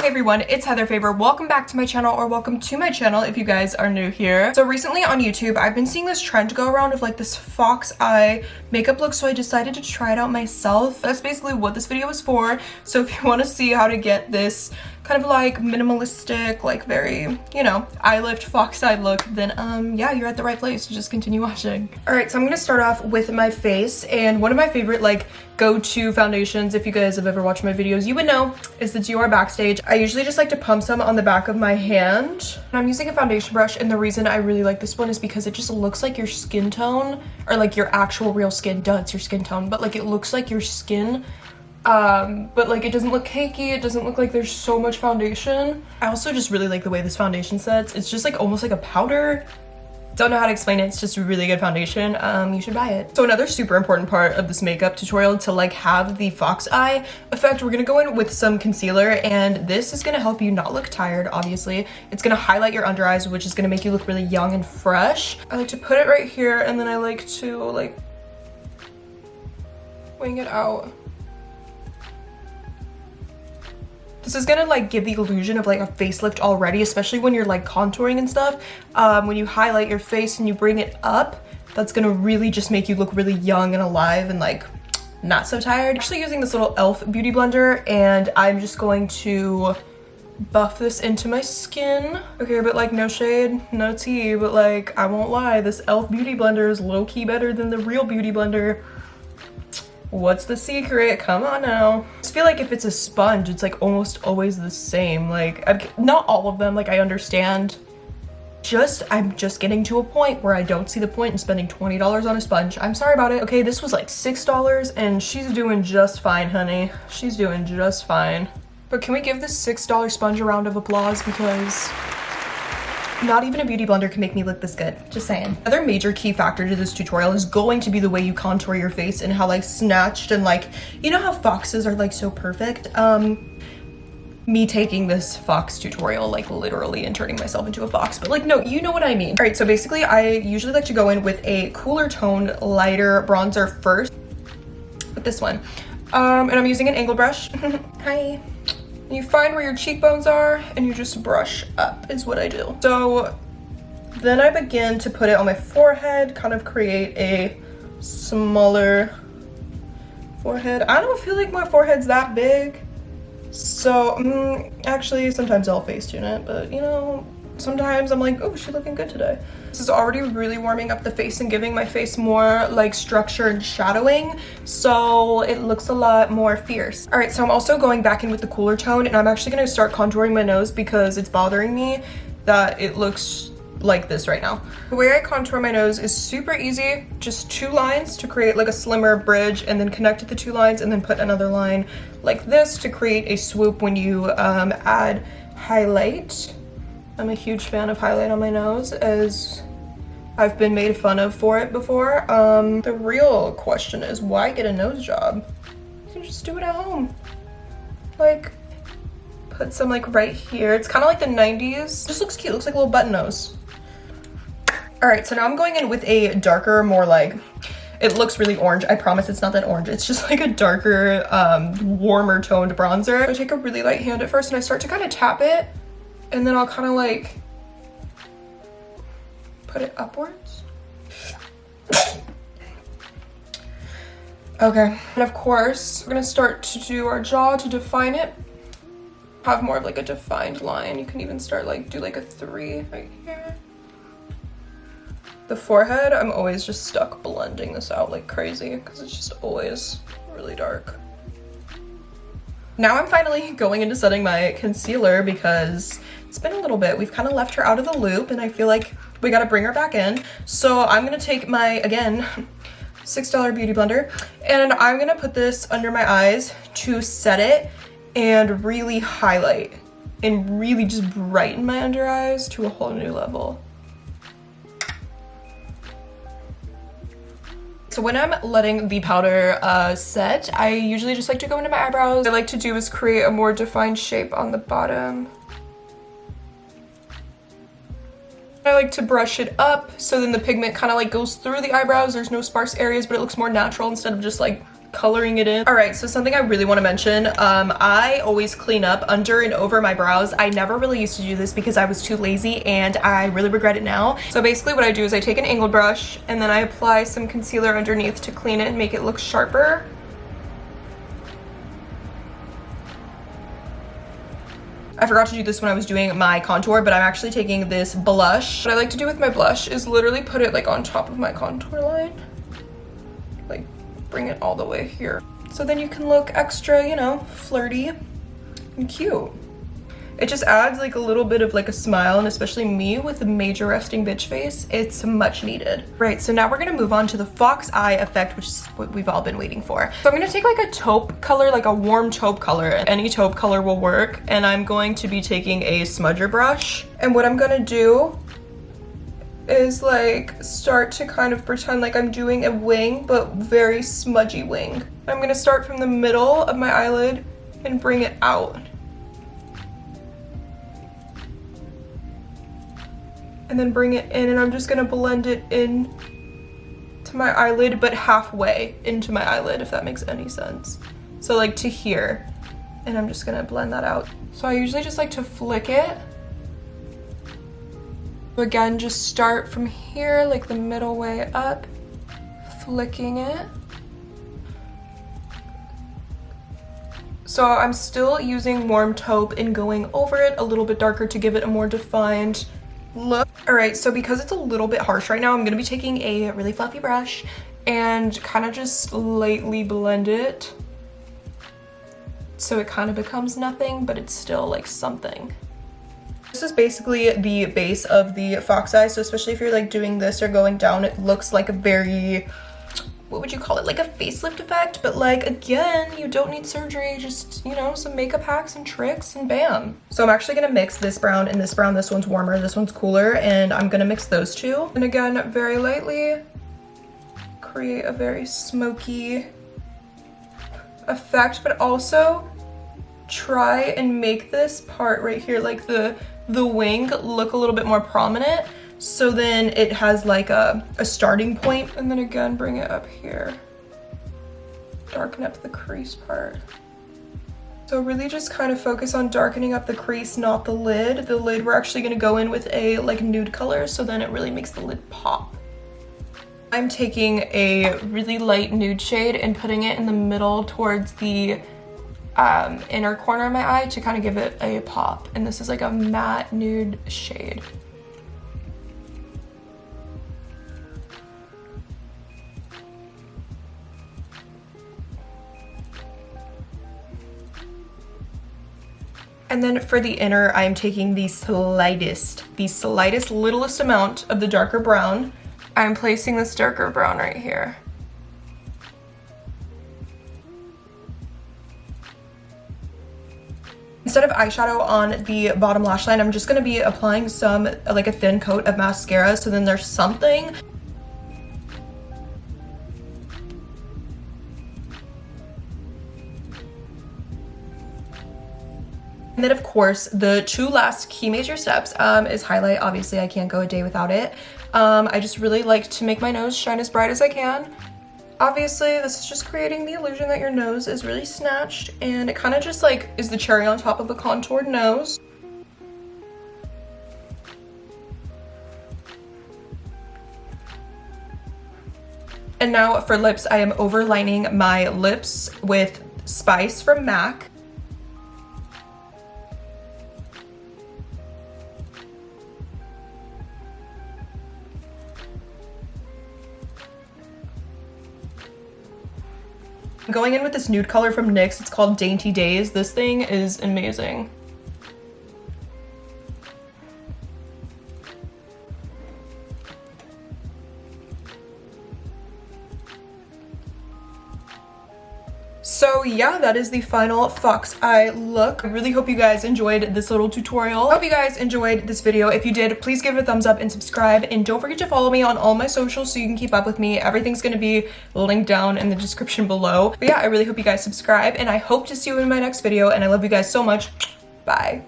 Hey everyone, it's Heather Faber. Welcome back to my channel, or welcome to my channel if you guys are new here. So recently on YouTube, I've been seeing this trend go around of like this fox eye makeup look, so I decided to try it out myself. That's basically what this video is for. So if you want to see how to get this kind of like minimalistic, like very, you know, eye lift fox eye look, then yeah, you're at the right place. Just continue watching. All right, so I'm gonna start off with my face, and one of my favorite like go-to foundations, if you guys have ever watched my videos, you would know, is the Dior Backstage. I usually just like to pump some on the back of my hand. And I'm using a foundation brush, and the reason I really like this one is because it just looks like your skin tone, or like your actual real skin. Duh, it's your skin tone, but like it looks like your skin. But like it doesn't look cakey, it doesn't look like there's so much foundation. I also just really like the way this foundation sets. It's just like almost like a powder. Don't know how to explain it, it's just a really good foundation. You should buy it. So another super important part of this makeup tutorial to like have the fox eye effect, we're gonna go in with some concealer, and this is gonna help you not look tired, obviously. It's gonna highlight your under eyes, which is gonna make you look really young and fresh. I like to put it right here, and then I like to like wing it out. This is gonna like give the illusion of like a facelift already, especially when you're like contouring and stuff. When you highlight your face and you bring it up, that's gonna really just make you look really young and alive and like not so tired. I'm actually using this little e.l.f. beauty blender, and I'm just going to buff this into my skin. Okay, but like no shade, no tea, but like I won't lie, this e.l.f. beauty blender is low-key better than the real beauty blender. What's the secret? Come on now. I just feel like if it's a sponge, it's like almost always the same. Like, not all of them, like I understand. I'm just getting to a point where I don't see the point in spending $20 on a sponge. I'm sorry about it. Okay, this was like $6 and she's doing just fine, honey. She's doing just fine. But can we give this $6 sponge a round of applause, because not even a beauty blender can make me look this good. Just saying. Another major key factor to this tutorial is going to be the way you contour your face and how like snatched and like, you know how foxes are like so perfect? Me taking this fox tutorial like literally and turning myself into a fox, but like no, you know what I mean. All right, so basically I usually like to go in with a cooler toned, lighter bronzer first with this one. And I'm using an angle brush. Hi. You find where your cheekbones are and you just brush up is what I do. So then I begin to put it on my forehead, kind of create a smaller forehead. I don't feel like my forehead's that big. So actually sometimes I'll Facetune it, but you know, sometimes I'm like, oh, she's looking good today. This is already really warming up the face and giving my face more like structure and shadowing, so it looks a lot more fierce. All right, so I'm also going back in with the cooler tone, and I'm actually gonna start contouring my nose because it's bothering me that it looks like this right now. The way I contour my nose is super easy. Just 2 lines to create like a slimmer bridge, and then connect the 2 lines and then put another line like this to create a swoop when you add highlight. I'm a huge fan of highlight on my nose, as I've been made fun of for it before. The real question is, why get a nose job? You can just do it at home. Like, put some like right here. It's kind of like the 90s. Just looks cute, looks like a little button nose. All right, so now I'm going in with a darker, more like, it looks really orange. I promise it's not that orange. It's just like a darker, warmer toned bronzer. I take a really light hand at first and I start to kind of tap it, and then I'll kind of like put it upwards. Okay, and of course, we're gonna start to do our jaw to define it. Have more of like a defined line. You can even start like, do like a 3 right here. The forehead, I'm always just stuck blending this out like crazy because it's just always really dark. Now I'm finally going into setting my concealer because it's been a little bit. We've kind of left her out of the loop, and I feel like we got to bring her back in. So I'm going to take my, again, $6 beauty blender, and I'm going to put this under my eyes to set it and really highlight and really just brighten my under eyes to a whole new level. So when I'm letting the powder set, I usually just like to go into my eyebrows. What I like to do is create a more defined shape on the bottom. I like to brush it up so then the pigment kind of like goes through the eyebrows. There's no sparse areas, but it looks more natural instead of just like coloring it in. All right, so something I really want to mention, I always clean up under and over my brows. I never really used to do this because I was too lazy, and I really regret it now. So basically what I do is I take an angled brush and then I apply some concealer underneath to clean it and make it look sharper. I forgot to do this when I was doing my contour, but I'm actually taking this blush. What I like to do with my blush is literally put it like on top of my contour line. Like bring it all the way here. So then you can look extra, you know, flirty and cute. It just adds like a little bit of like a smile, and especially me with a major resting bitch face, it's much needed. Right, so now we're gonna move on to the fox eye effect, which is what we've all been waiting for. So I'm gonna take like a taupe color, like a warm taupe color. Any taupe color will work. And I'm going to be taking a smudger brush. And what I'm gonna do is like start to kind of pretend like I'm doing a wing, but very smudgy wing. I'm gonna start from the middle of my eyelid and bring it out. And then bring it in, and I'm just gonna blend it in to my eyelid, but halfway into my eyelid, if that makes any sense. So like to here, and I'm just gonna blend that out. So I usually just like to flick it. So again, just start from here, like the middle way up, flicking it. So I'm still using warm taupe and going over it a little bit darker to give it a more defined look. All right, so because it's a little bit harsh right now, I'm gonna be taking a really fluffy brush and kind of just lightly blend it so it kind of becomes nothing, but it's still like something. This is basically the base of the fox eye, so especially if you're like doing this or going down, it looks like a very, what would you call it, like a facelift effect, but like again, you don't need surgery, just, you know, some makeup hacks and tricks and bam. So I'm actually gonna mix this brown and this brown. This one's warmer, this one's cooler, and I'm gonna mix those two. And again, very lightly create a very smoky effect, but also try and make this part right here, like the wing, look a little bit more prominent. So then it has like a starting point, and then again, bring it up here. Darken up the crease part. So really just kind of focus on darkening up the crease, not the lid. The lid, we're actually gonna go in with a like nude color, so then it really makes the lid pop. I'm taking a really light nude shade and putting it in the middle towards the inner corner of my eye to kind of give it a pop. And this is like a matte nude shade. And then for the inner, I'm taking the slightest, littlest amount of the darker brown. I'm placing this darker brown right here. Instead of eyeshadow on the bottom lash line, I'm just gonna be applying some, like a thin coat of mascara, so then there's something. And then of course, the two last key major steps is highlight. Obviously I can't go a day without it. I just really like to make my nose shine as bright as I can. Obviously this is just creating the illusion that your nose is really snatched, and it kind of just like is the cherry on top of a contoured nose. And now for lips, I am overlining my lips with Spice from MAC. I'm going in with this nude color from NYX. It's called Dainty Daze. This thing is amazing. So yeah, that is the final fox eye look. I really hope you guys enjoyed this little tutorial. I hope you guys enjoyed this video. If you did, please give it a thumbs up and subscribe. And don't forget to follow me on all my socials so you can keep up with me. Everything's gonna be linked down in the description below. But yeah, I really hope you guys subscribe, and I hope to see you in my next video. And I love you guys so much. Bye.